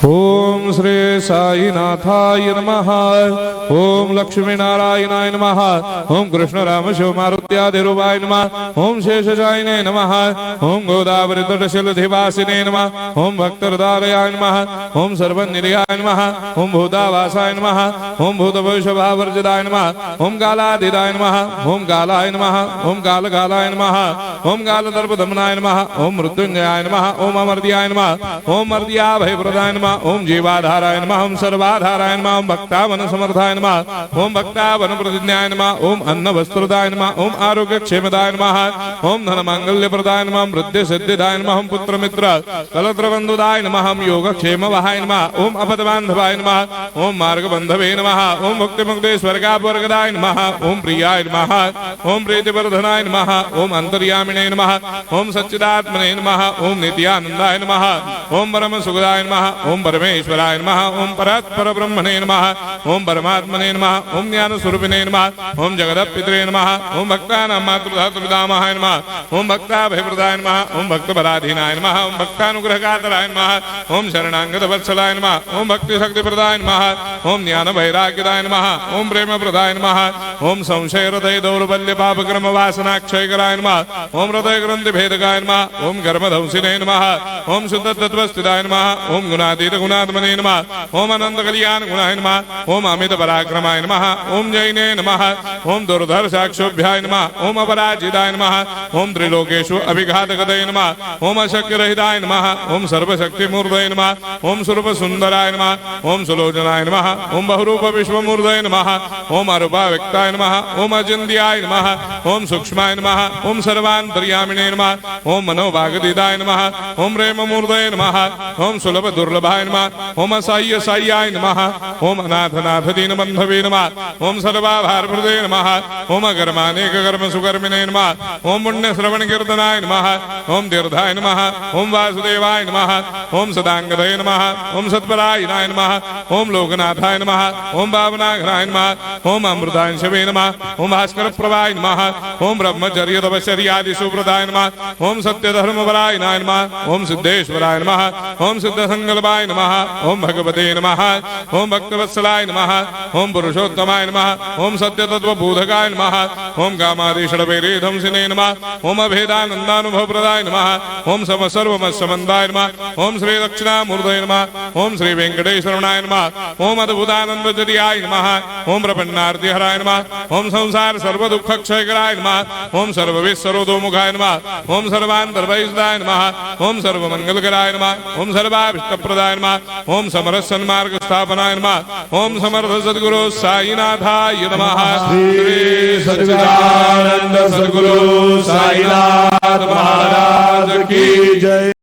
ओम श्री साईनाथाय नमः। ओम लक्ष्मी नारायणाय नमः। ओम कृष्ण राम शिव मारुत्यादिरूपाय नमः। ओम शेषशायिने नमः। ओम गोदावरी तटशिलधिवासिने नमः। ओम भक्तहृदयाय नमः। ओम सर्वनिलयाय नमः। ओम भूतावासाय नमः। ओम भूतभविष्यभावर्जिताय नमः। ओम कालाधीराय नमः। ओम कालाय नमः। ओम कालकालाय नमः। ओम कालदर्पदमनाय नमः। ओम मृत्युंजयाय नमः। ओम अमर्त्याय नमः। ओम मर्त्याभयप्रदाय नमः। ओम जीवाधाराय नमः। ओम सर्वाधाराय नमः। ओम भक्तावन समर्थाय नमः। ओम भक्तावन प्रतिज्ञाय नमः। ओम अन्न वस्त्रदाय नमः। ओम आरोग्य क्षेमदाय नमः। ओम धन मांगल्य प्रदाय नमः। वृद्धि सिद्धिदाय नमः। ओम पुत्र मित्र कलत्र बंधुदाय नमः। ओम योग क्षेम वहाय नमः। ओम अपद बांधवाय नमः। ओम मार्ग बंधवे नमः। ओम मुक्ति मुक्ति स्वर्गापवर्गदाय नमः। ओम प्रियाय नमः। ओम प्रीतिवर्धनाय नमः। ओम अंतर्यामिने नमः। ओम सच्चिदात्मने नमः। ओम नित्यानंदाय नमः। ओम परम सुखदाय नमः। ओम परमेश्वराय नमः। ओम परात्पर ब्रह्मणे नमः। ओम परमात्मने नमः। ओम ज्ञान स्वरूपिणे नमः। ओम जगदपितरे नमः। ओम भक्तानां मातृधातुर्पितामहाय नमः। ओम भक्ताभयप्रदाय नमः। ओम भक्तपराधीनाय नमः। ओम भक्तानुग्रहकातराय नमः। ओम शरणागत वत्सलाय नमः। ओम भक्ति शक्ति प्रदाय नमः। ओम ज्ञान वैराग्यदाय नमः। ओम प्रेम प्रदाय नमः। ओम संशय हृदय दौर्बल्य पाप कर्म वासना क्षय कराय नमः। ओम हृदय ग्रंथि भेदकाय नमः। ओम कर्मधंसिने नमः। ओम शुद्ध तत्वस्थिताय नमः। ओम गुणातीत गुणात्मने नमः। ओम अनंत कल्याण गुणाय नमः। ओम अमित पराक्रमाय नमः। ओम जैने नमः। ओम दुर्धर साक्षोभ्याय नमः। ओम अपराजिताय नमः। ओम त्रिलोकेषु अभिघातगतये नमः। ओम अशक्य रहिताय नमः। ओम सर्वशक्ति मूर्धये नमः। ओम स्वरूप सुंदराय नमः। ओम सुलोचनाय नमः। ओम बहुरूप विश्वमूर्धये नमः। ओम अरूपाव्यक्ताय नमः। ओम अचिन्त्याय नमः। ओम सूक्ष्माय नमः। ओम सर्वान्तर्यामिने नमः। ओम मनोभागदिदाय नमः। ओम प्रेम मूर्धये नमः। ओम सुलभ दुर्लभाय नमः। ओम असाह्य साह्याय नमः। ओम अनाथनाथ दीनबंधवे नमः। ओम सर्वाभारप्रदे नमः। ओम अकर्मानेक कर्म सुकर्मिणे नमः। ओम पुण्य श्रवण कीर्तनाय नमः। ओम तीर्थाय नमः। ओम वासुदेवाय नमः। ओम सदांगदये नमः। ओम सत्परायणाय नमः। ओम लोकनाथाय नमः। ओम पावनाघ्नाय नमः। ओम अमृतांशवे नमः। ओम भास्कर प्रभाय नमः। ओम ब्रह्मचर्य तपश्चर्यादि सुप्रदाय नमः। ओम सत्यधर्मपरायणाय नमः। ओम सिद्धेश्वराय नमः। ओम सिद्ध संकल्पाय नमः। ओम भगवते नमः। ओम भक्तवत्सलाय नमः। ओम पुरुषोत्तमाय नमः। ओम सत्य तत्वबोधकाय नमः। ओम कामादिषडवैरेधंसिने नमः। ओम अभेदानंदानुभव प्रदाय नमः। ओम सर्वमस्समन्दाय नमः। ओम श्री दक्षिणामूर्धये नमः। ओम श्री वेंकटेश्वराय नमः। ओम अद्भुतानंदजर्याय नमः। ओम प्रपन्नार्तिहराय नमः। ओम संसार सर्व दुख क्षयकराय नमः। ओम सर्वविश्वरोधोमुखाय नमः। ओम सर्वान्तर्वैसदाय नमः। ओम सर्वमंगलकराय नमः। ओम सर्वाभिष्टप्रदाय नमः। ओम समरस सन्मार्ग स्थापनाय नमः। ओम समर्थ सद्गुरु साईनाथाय नमः। श्री सच्चिदानंद सद्गुरु साईनाथ महाराज की जय।